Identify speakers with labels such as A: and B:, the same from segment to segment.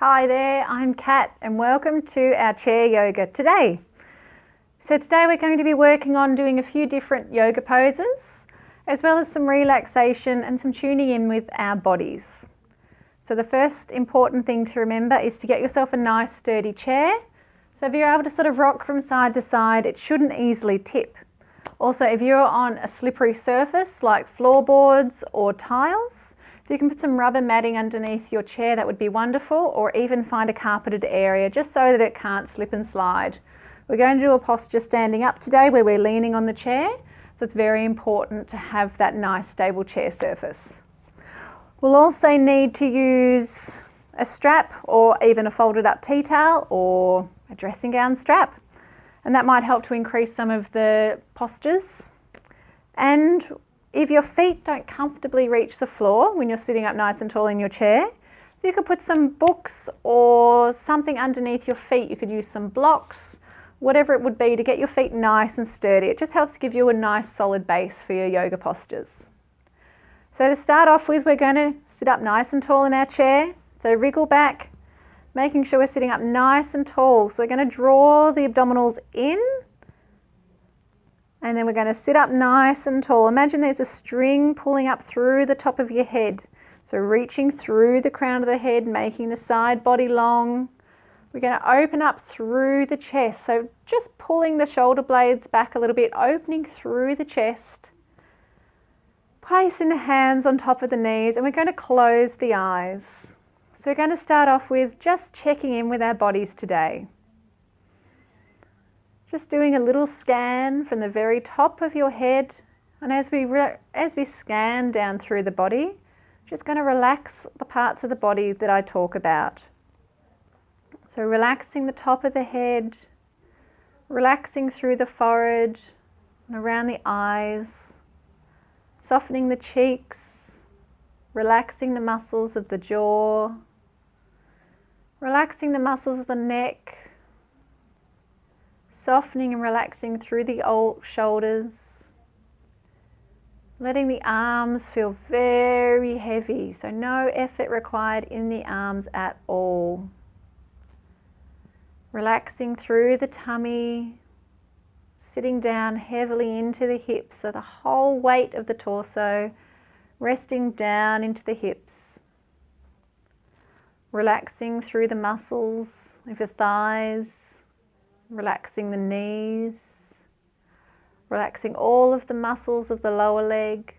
A: Hi there, I'm Kat and welcome to our chair yoga today. So today we're going to be working on doing a few different yoga poses, as well as some relaxation and some tuning in with our bodies. So the first important thing to remember is to get yourself a nice sturdy chair. So if you're able to sort of rock from side to side, it shouldn't easily tip. Also, if you're on a slippery surface like floorboards or tiles, if you can put some rubber matting underneath your chair, that would be wonderful, or even find a carpeted area just so that it can't slip and slide. We're going to do a posture standing up today where we're leaning on the chair, so it's very important to have that nice stable chair surface. We'll also need to use a strap or even a folded up tea towel or a dressing gown strap, and that might help to increase some of the postures. And if your feet don't comfortably reach the floor when you're sitting up nice and tall in your chair, you could put some books or something underneath your feet. You could use some blocks, whatever it would be, to get your feet nice and sturdy. It just helps give you a nice solid base for your yoga postures. So to start off with, we're going to sit up nice and tall in our chair. So wriggle back, making sure we're sitting up nice and tall. So we're going to draw the abdominals in, and then we're going to sit up nice and tall. Imagine there's a string pulling up through the top of your head. So reaching through the crown of the head, making the side body long. We're going to open up through the chest. So just pulling the shoulder blades back a little bit, opening through the chest. Placing the hands on top of the knees, and we're going to close the eyes. So we're going to start off with just checking in with our bodies today. Just doing a little scan from the very top of your head, and as we scan down through the body, just going to relax the parts of the body that I talk about. So relaxing the top of the head, relaxing through the forehead and around the eyes, softening the cheeks, relaxing the muscles of the jaw, relaxing the muscles of the neck, softening and relaxing through the shoulders, letting the arms feel very heavy, so no effort required in the arms at all. Relaxing through the tummy, sitting down heavily into the hips, so the whole weight of the torso resting down into the hips. Relaxing through the muscles of the thighs, relaxing the knees, relaxing all of the muscles of the lower leg,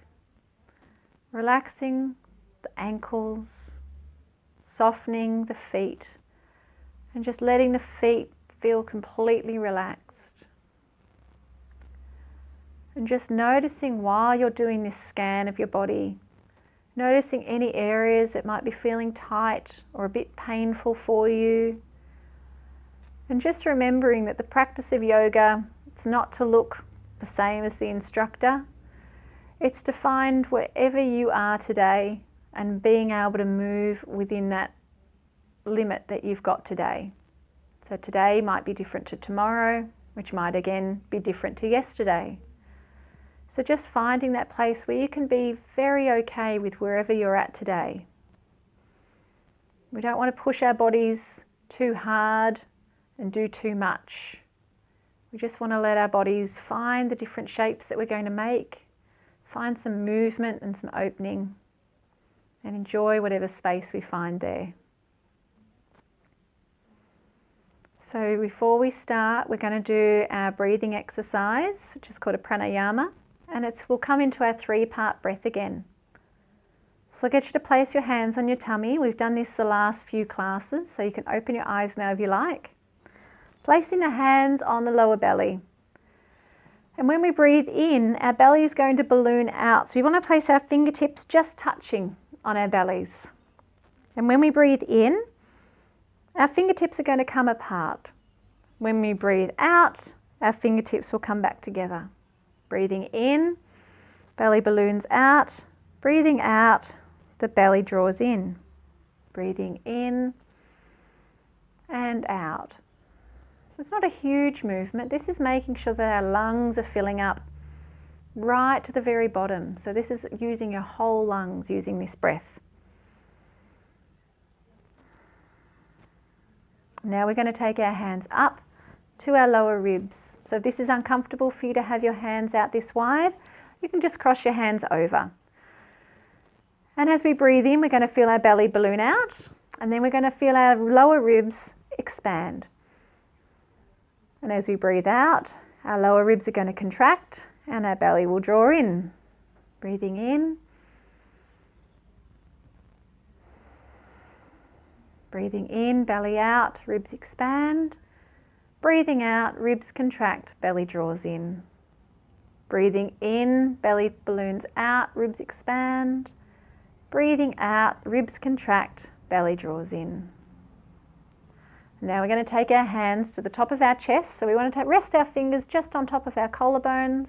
A: relaxing the ankles, softening the feet, and just letting the feet feel completely relaxed. And just noticing while you're doing this scan of your body, noticing any areas that might be feeling tight or a bit painful for you. And just remembering that the practice of yoga, it's not to look the same as the instructor. It's to find wherever you are today and being able to move within that limit that you've got today. So today might be different to tomorrow, which might again be different to yesterday. So just finding that place where you can be very okay with wherever you're at today. We don't want to push our bodies too hard and do too much. We just want to let our bodies find the different shapes that we're going to make, find some movement and some opening, and enjoy whatever space we find there. So before we start, we're going to do our breathing exercise, which is called a pranayama, and we'll come into our 3-part breath again. So I'll get you to place your hands on your tummy. We've done this the last few classes, so you can open your eyes now if you like. Placing the hands on the lower belly. And when we breathe in, our belly is going to balloon out. So we want to place our fingertips just touching on our bellies. And when we breathe in, our fingertips are going to come apart. When we breathe out, our fingertips will come back together. Breathing in, belly balloons out. Breathing out, the belly draws in. Breathing in and out. So it's not a huge movement. This is making sure that our lungs are filling up right to the very bottom. So this is using your whole lungs, using this breath. Now we're going to take our hands up to our lower ribs. So if this is uncomfortable for you to have your hands out this wide, you can just cross your hands over. And as we breathe in, we're going to feel our belly balloon out, and then we're going to feel our lower ribs expand. And as we breathe out, our lower ribs are going to contract and our belly will draw in. Breathing in. Breathing in, belly out, ribs expand. Breathing out, ribs contract, belly draws in. Breathing in, belly balloons out, ribs expand. Breathing out, ribs contract, belly draws in. Now we're going to take our hands to the top of our chest. So we want to rest our fingers just on top of our collarbones.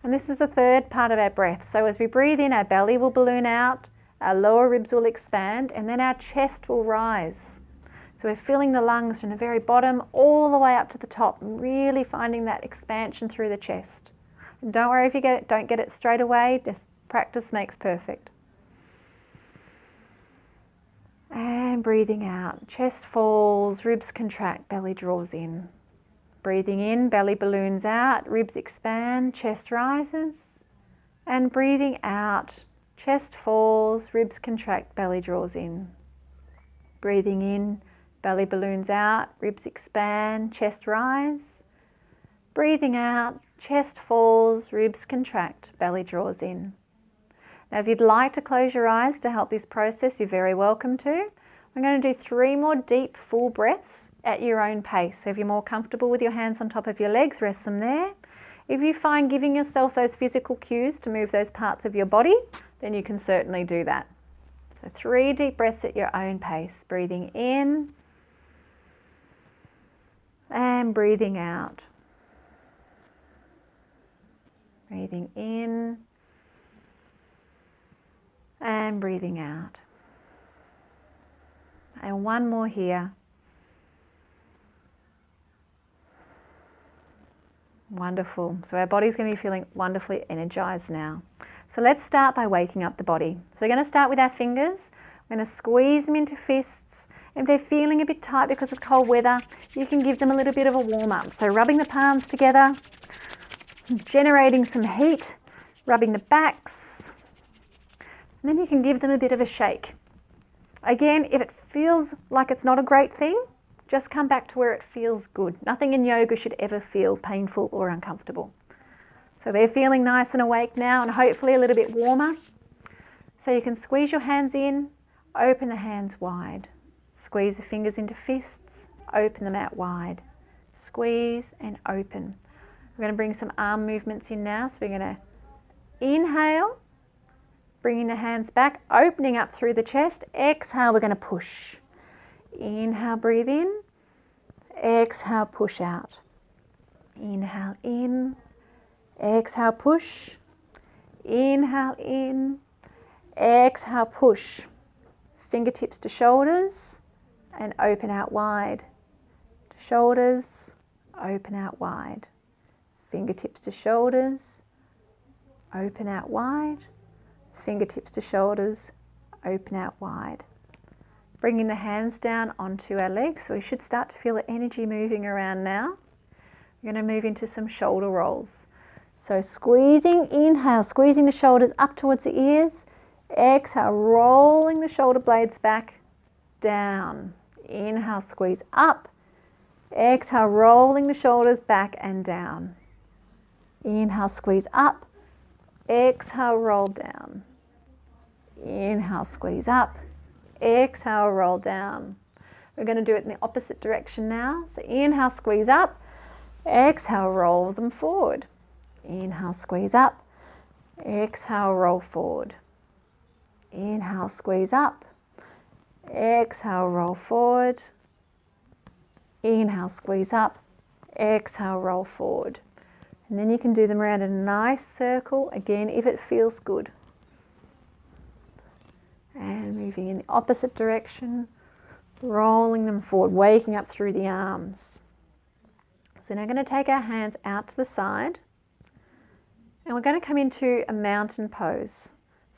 A: And this is the third part of our breath. So as we breathe in, our belly will balloon out, our lower ribs will expand, and then our chest will rise. So we're filling the lungs from the very bottom all the way up to the top, really finding that expansion through the chest. And don't worry if you don't get it straight away. This practice makes perfect. And breathing out, chest falls, ribs contract, belly draws in. Breathing in, belly balloons out, ribs expand, chest rises. And breathing out, chest falls, ribs contract, belly draws in. Breathing in, belly balloons out, ribs expand, chest rise. Breathing out, chest falls, ribs contract, belly draws in. Now if you'd like to close your eyes to help this process, you're very welcome to. I'm going to do 3 more deep full breaths at your own pace. So if you're more comfortable with your hands on top of your legs, rest them there. If you find giving yourself those physical cues to move those parts of your body, then you can certainly do that. So 3 deep breaths at your own pace. Breathing in and breathing out. Breathing in and breathing out. And 1 more here. Wonderful. So our body's going to be feeling wonderfully energized now. So let's start by waking up the body. So we're going to start with our fingers. We're going to squeeze them into fists. If they're feeling a bit tight because of cold weather, you can give them a little bit of a warm up. So rubbing the palms together, generating some heat, rubbing the backs, and then you can give them a bit of a shake. Again, if it feels like it's not a great thing, just come back to where it feels good. Nothing in yoga should ever feel painful or uncomfortable. So they're feeling nice and awake now and hopefully a little bit warmer. So you can squeeze your hands in, open the hands wide. Squeeze the fingers into fists, open them out wide. Squeeze and open. We're going to bring some arm movements in now. So we're going to inhale, bringing the hands back, opening up through the chest. Exhale, we're going to push. Inhale, breathe in. Exhale, push out. Inhale in. Exhale, push. Inhale in. Exhale, push. Fingertips to shoulders and open out wide. To shoulders, open out wide. Fingertips to shoulders, open out wide. Fingertips to shoulders, open out wide. Bringing the hands down onto our legs. So we should start to feel the energy moving around now. We're going to move into some shoulder rolls. So squeezing, inhale, squeezing the shoulders up towards the ears. Exhale, rolling the shoulder blades back, down. Inhale, squeeze up. Exhale, rolling the shoulders back and down. Inhale, squeeze up. Exhale, roll down. Inhale, squeeze up. Exhale, roll down. We're going to do it in the opposite direction now. So inhale, squeeze up. Exhale, roll them forward. Inhale, squeeze up. Exhale, roll forward. Inhale, squeeze up. Exhale, roll forward. Inhale, squeeze up. Exhale, roll forward. And then you can do them around a nice circle, again, if it feels good. And moving in the opposite direction, rolling them forward, waking up through the arms. So now we're going to take our hands out to the side and we're going to come into a mountain pose.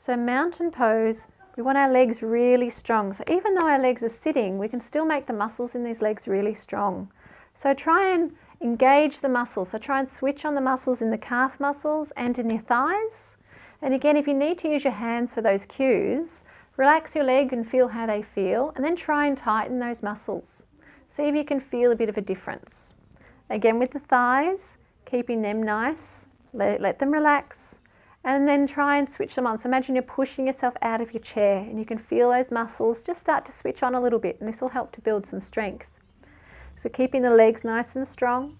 A: So mountain pose, We want our legs really strong. So even though our legs are sitting, we can still make the muscles in these legs really strong. So try and engage the muscles. So try and switch on the muscles in the calf muscles and in your thighs. And again, if you need to use your hands for those cues, relax your leg and feel how they feel, and then try and tighten those muscles. See if you can feel a bit of a difference. Again, with the thighs, keeping them nice, let them relax, and then try and switch them on. So imagine you're pushing yourself out of your chair and you can feel those muscles just start to switch on a little bit, and this will help to build some strength. So keeping the legs nice and strong.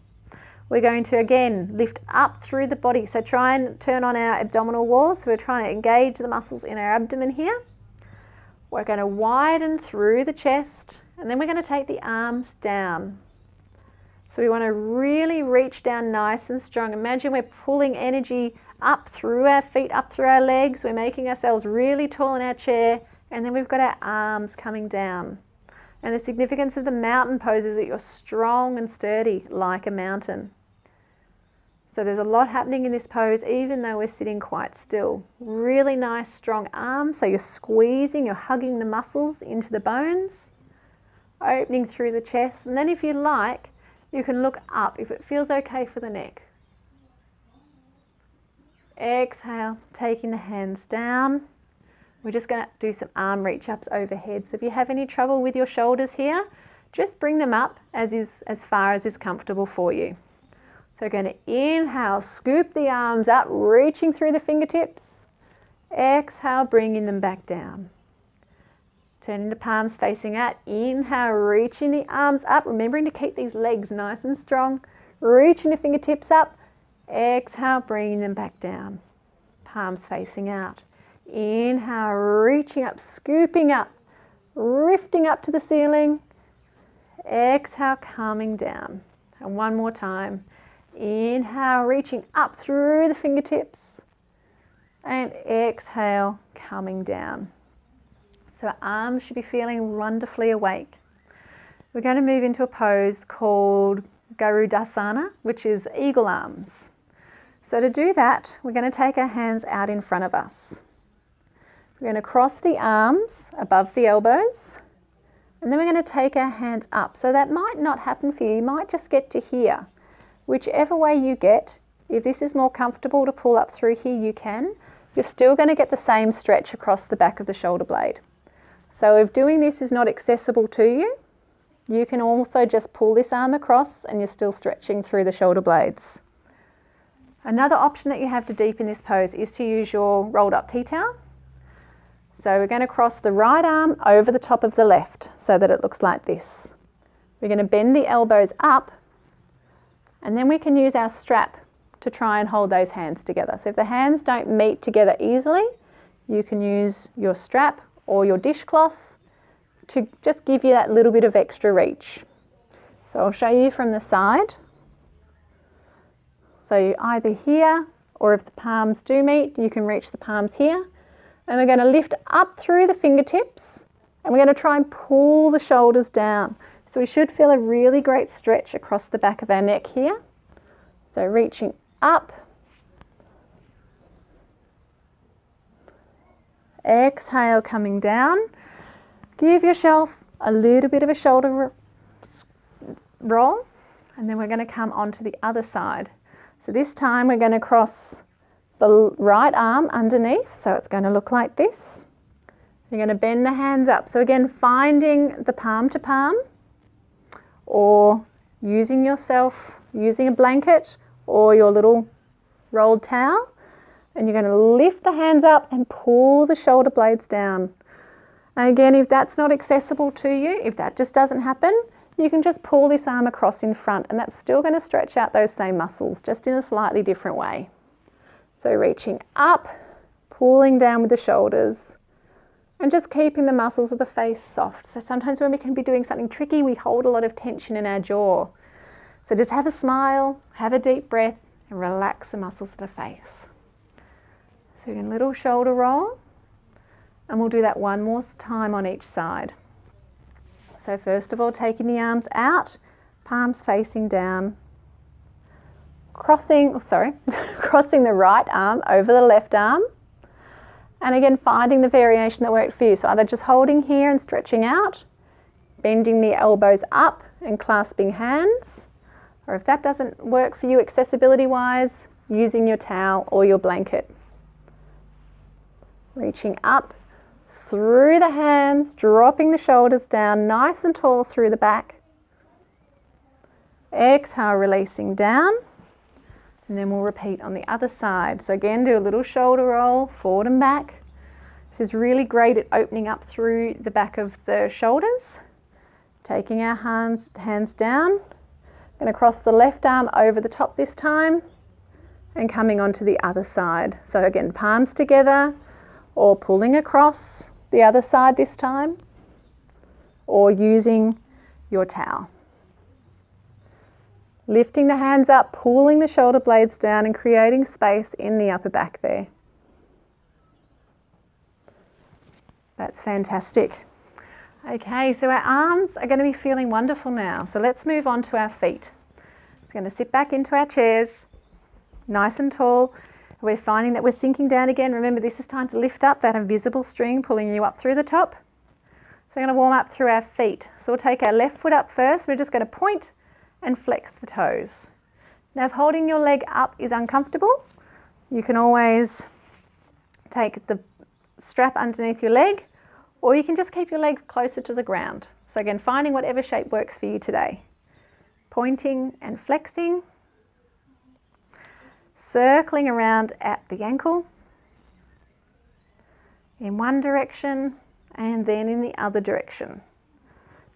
A: We're going to again lift up through the body. So try and turn on our abdominal walls. So we're trying to engage the muscles in our abdomen here. We're going to widen through the chest, and then we're going to take the arms down. So we want to really reach down nice and strong. Imagine we're pulling energy up through our feet, up through our legs. We're making ourselves really tall in our chair, and then we've got our arms coming down. And the significance of the mountain pose is that you're strong and sturdy like a mountain. So there's a lot happening in this pose, even though we're sitting quite still. Really nice strong arms, so you're squeezing, you're hugging the muscles into the bones, opening through the chest, and then if you like, you can look up if it feels okay for the neck. Exhale, taking the hands down. We're just going to do some arm reach ups overhead. So if you have any trouble with your shoulders here, just bring them up as far as is comfortable for you. So we're going to inhale, scoop the arms up, reaching through the fingertips. Exhale, bringing them back down. Turning the palms facing out. Inhale, reaching the arms up, remembering to keep these legs nice and strong. Reaching the fingertips up. Exhale, bringing them back down. Palms facing out. Inhale, reaching up, scooping up, lifting up to the ceiling. Exhale, coming down. And one more time. Inhale, reaching up through the fingertips. And exhale, coming down. So our arms should be feeling wonderfully awake. We're going to move into a pose called Garudasana, which is eagle arms. So to do that, we're going to take our hands out in front of us. We're going to cross the arms above the elbows, and then we're going to take our hands up. So that might not happen for you. You might just get to here. Whichever way you get, if this is more comfortable to pull up through here, you can. You're still going to get the same stretch across the back of the shoulder blade. So if doing this is not accessible to you, you can also just pull this arm across and you're still stretching through the shoulder blades. Another option that you have to deepen this pose is to use your rolled up tea towel. So we're going to cross the right arm over the top of the left so that it looks like this. We're going to bend the elbows up, and then we can use our strap to try and hold those hands together. So if the hands don't meet together easily, you can use your strap or your dishcloth to just give you that little bit of extra reach. So I'll show you from the side. So either here, or if the palms do meet, you can reach the palms here. And we're going to lift up through the fingertips, and we're going to try and pull the shoulders down. So we should feel a really great stretch across the back of our neck here. So reaching up. Exhale, coming down. Give yourself a little bit of a shoulder roll, and then we're going to come onto the other side. So this time we're going to cross the right arm underneath, so it's going to look like this. You're going to bend the hands up. So again, finding the palm to palm, or using a blanket or your little rolled towel, and you're going to lift the hands up and pull the shoulder blades down. And again, if that's not accessible to you, if that just doesn't happen, you can just pull this arm across in front, and that's still going to stretch out those same muscles, just in a slightly different way. So reaching up, pulling down with the shoulders, and just keeping the muscles of the face soft. So sometimes when we can be doing something tricky, we hold a lot of tension in our jaw. So just have a smile, have a deep breath, and relax the muscles of the face. So again, little shoulder roll, and we'll do that one more time on each side. So first of all, taking the arms out, palms facing down, crossing the right arm over the left arm, And again, finding the variation that worked for you. So either just holding here and stretching out, bending the elbows up and clasping hands, or if that doesn't work for you accessibility wise, using your towel or your blanket. Reaching up through the hands, dropping the shoulders down nice and tall through the back. Exhale, releasing down, and then we'll repeat on the other side. So again, do a little shoulder roll forward and back. This is really great at opening up through the back of the shoulders. Taking our hands down, going to cross the left arm over the top this time and coming onto the other side. So again, palms together or pulling across the other side this time, or using your towel. Lifting the hands up, pulling the shoulder blades down and creating space in the upper back there. That's fantastic. Okay, so our arms are going to be feeling wonderful now. So let's move on to our feet. We're going to sit back into our chairs, nice and tall. We're finding that we're sinking down again. Remember, this is time to lift up that invisible string pulling you up through the top. So we're going to warm up through our feet. So we'll take our left foot up first. We're just going to point and flex the toes. Now, if holding your leg up is uncomfortable, you can always take the strap underneath your leg, or you can just keep your leg closer to the ground. So again, finding whatever shape works for you today. Pointing and flexing, circling around at the ankle in one direction and then in the other direction.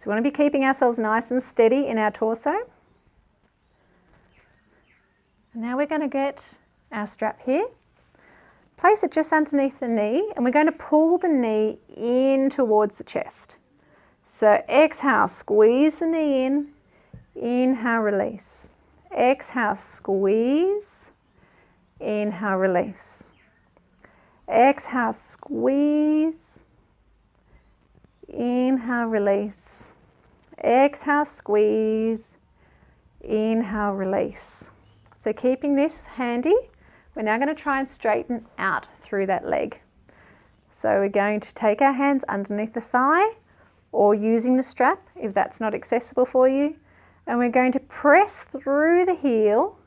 A: So we want to be keeping ourselves nice and steady in our torso. And now we're going to get our strap here. Place it just underneath the knee, and we're going to pull the knee in towards the chest. So exhale, squeeze the knee in. Inhale, release. Exhale, squeeze. Inhale, release. Exhale, squeeze. Inhale, release. Exhale, squeeze. Inhale, release. So keeping this handy, we're now going to try and straighten out through that leg. So we're going to take our hands underneath the thigh or using the strap if that's not accessible for you. And we're going to press through the heel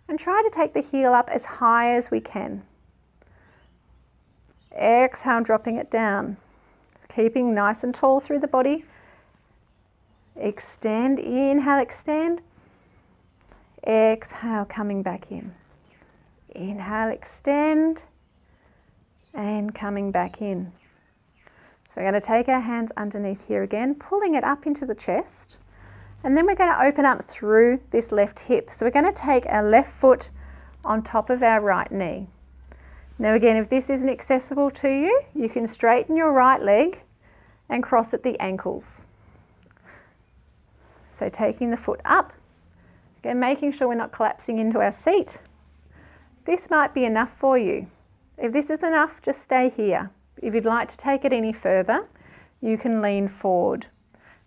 A: and try to take the heel up as high as we can. Exhale, dropping it down. Keeping nice and tall through the body. Extend, inhale, extend. Exhale, coming back in. Inhale, extend, and coming back in. So we're going to take our hands underneath here again, pulling it up into the chest, and then we're going to open up through this left hip. So we're going to take our left foot on top of our right knee. Now again, if this isn't accessible to you, you can straighten your right leg and cross at the ankles. So taking the foot up, again making sure we're not collapsing into our seat. This might be enough for you. If this is enough, just stay here. If you'd like to take it any further, you can lean forward.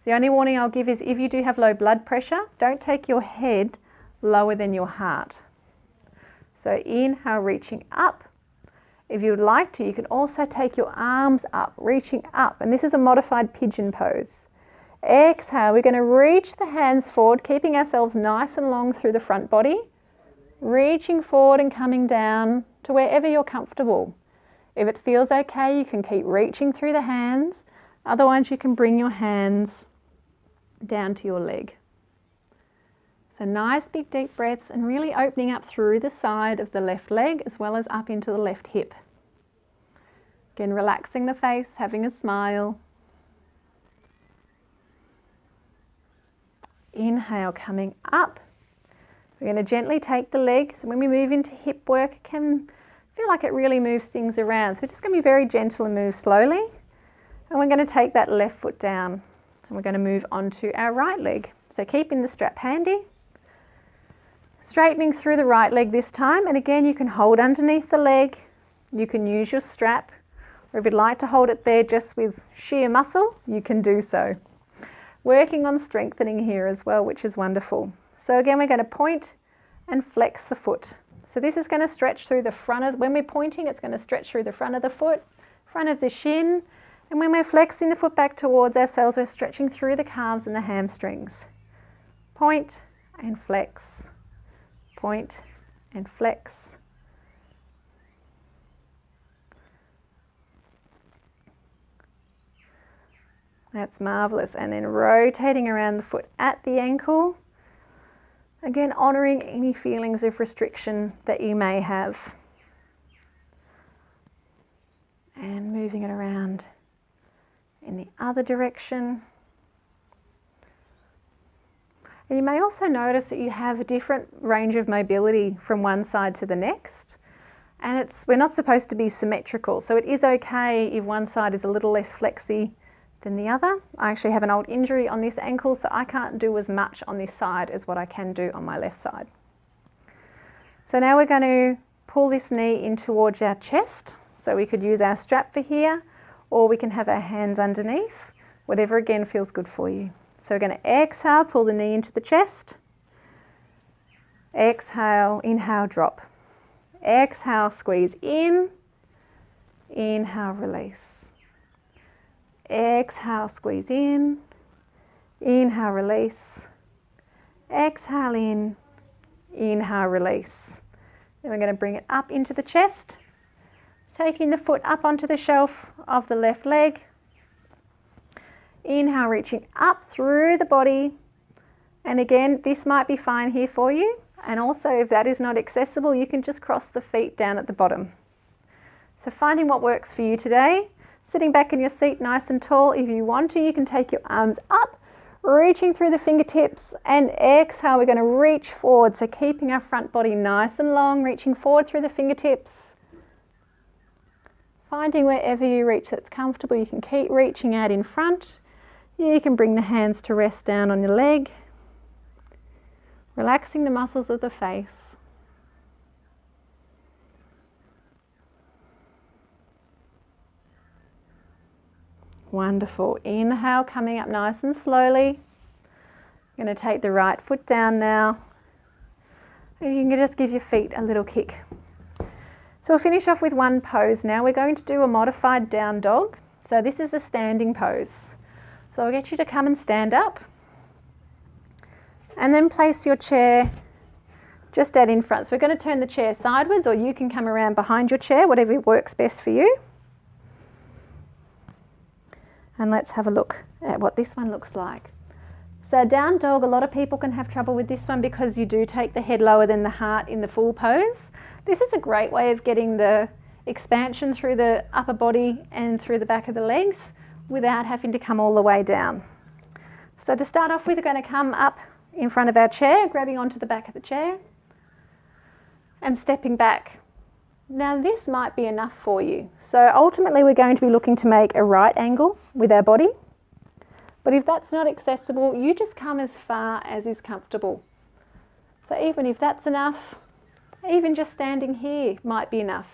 A: The only warning I'll give is if you do have low blood pressure, don't take your head lower than your heart. So inhale, reaching up. If you would like to, you can also take your arms up, reaching up. And this is a modified pigeon pose. Exhale, we're going to reach the hands forward, keeping ourselves nice and long through the front body. Reaching forward and coming down to wherever you're comfortable. If it feels okay, you can keep reaching through the hands. Otherwise, you can bring your hands down to your leg. So nice big deep breaths and really opening up through the side of the left leg as well as up into the left hip. Again, relaxing the face, having a smile. Inhale, coming up. We're going to gently take the leg. So when we move into hip work, it can feel like it really moves things around. So we're just going to be very gentle and move slowly. And we're going to take that left foot down. And we're going to move on to our right leg. So keeping the strap handy. Straightening through the right leg this time. And again, you can hold underneath the leg. You can use your strap. Or if you'd like to hold it there just with sheer muscle, you can do so. Working on strengthening here as well, which is wonderful. So again, we're going to point and flex the foot. So this is going to stretch through the front of, when we're pointing, it's going to stretch through the front of the foot, front of the shin, and when we're flexing the foot back towards ourselves, we're stretching through the calves and the hamstrings. Point and flex, point and flex. That's marvellous. And then rotating around the foot at the ankle. Again, honouring any feelings of restriction that you may have. And moving it around in the other direction. And you may also notice that you have a different range of mobility from one side to the next. And we're not supposed to be symmetrical. So it is okay if one side is a little less flexy than the other. I actually have an old injury on this ankle, so I can't do as much on this side as what I can do on my left side. So now we're going to pull this knee in towards our chest. So we could use our strap for here, or we can have our hands underneath, whatever again feels good for you. So we're going to exhale, pull the knee into the chest. Exhale, inhale, drop. Exhale, squeeze in. Inhale, release. Exhale, squeeze in. Inhale, release. Exhale in. Inhale, release. Then we're going to bring it up into the chest, taking the foot up onto the shelf of the left leg. Inhale, reaching up through the body. And again, this might be fine here for you. And also, if that is not accessible, you can just cross the feet down at the bottom. So finding what works for you today. Sitting back in your seat nice and tall. If you want to, you can take your arms up, reaching through the fingertips, and exhale, we're going to reach forward. So keeping our front body nice and long, reaching forward through the fingertips. Finding wherever you reach that's comfortable, you can keep reaching out in front. You can bring the hands to rest down on your leg, relaxing the muscles of the face. Wonderful. Inhale, coming up nice and slowly. I'm going to take the right foot down now. And you can just give your feet a little kick. So we'll finish off with one pose now. We're going to do a modified down dog. So this is a standing pose. So I'll get you to come and stand up. And then place your chair just out in front. So we're going to turn the chair sideways, or you can come around behind your chair, whatever works best for you. And let's have a look at what this one looks like. So down dog, a lot of people can have trouble with this one because you do take the head lower than the heart in the full pose. This is a great way of getting the expansion through the upper body and through the back of the legs without having to come all the way down. So to start off with, we're going to come up in front of our chair, grabbing onto the back of the chair and stepping back. Now this might be enough for you. So ultimately we're going to be looking to make a right angle with our body. But if that's not accessible, you just come as far as is comfortable. So even if that's enough, even just standing here might be enough.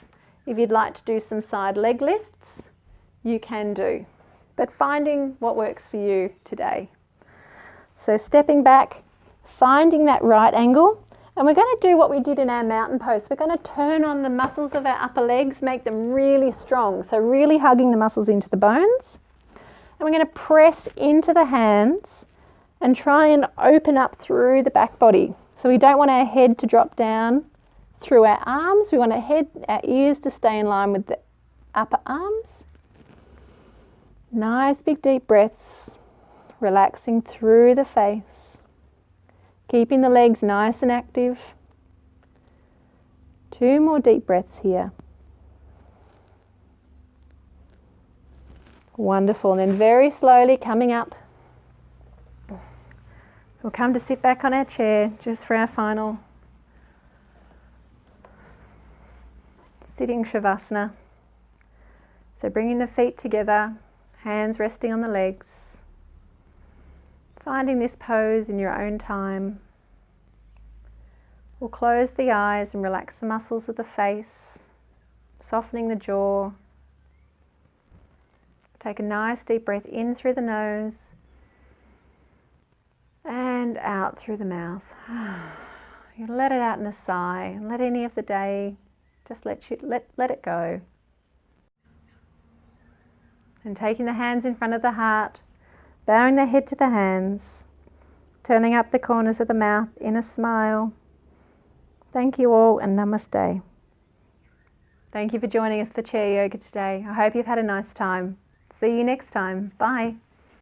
A: If you'd like to do some side leg lifts, you can do. But finding what works for you today. So stepping back, finding that right angle. And we're going to do what we did in our mountain pose. We're going to turn on the muscles of our upper legs, make them really strong. So really hugging the muscles into the bones. And we're going to press into the hands and try and open up through the back body. So we don't want our head to drop down through our arms. We want our ears to stay in line with the upper arms. Nice big deep breaths, relaxing through the face. Keeping the legs nice and active. 2 more deep breaths here. Wonderful. And then very slowly coming up. We'll come to sit back on our chair just for our final sitting Shavasana. So bringing the feet together, hands resting on the legs. Finding this pose in your own time. We'll close the eyes and relax the muscles of the face, softening the jaw. Take a nice deep breath in through the nose and out through the mouth. You let it out in a sigh and let any of the day just let it go. And taking the hands in front of the heart, bowing the head to the hands, turning up the corners of the mouth in a smile. Thank you all, and namaste. Thank you for joining us for chair yoga today. I hope you've had a nice time. See you next time. Bye.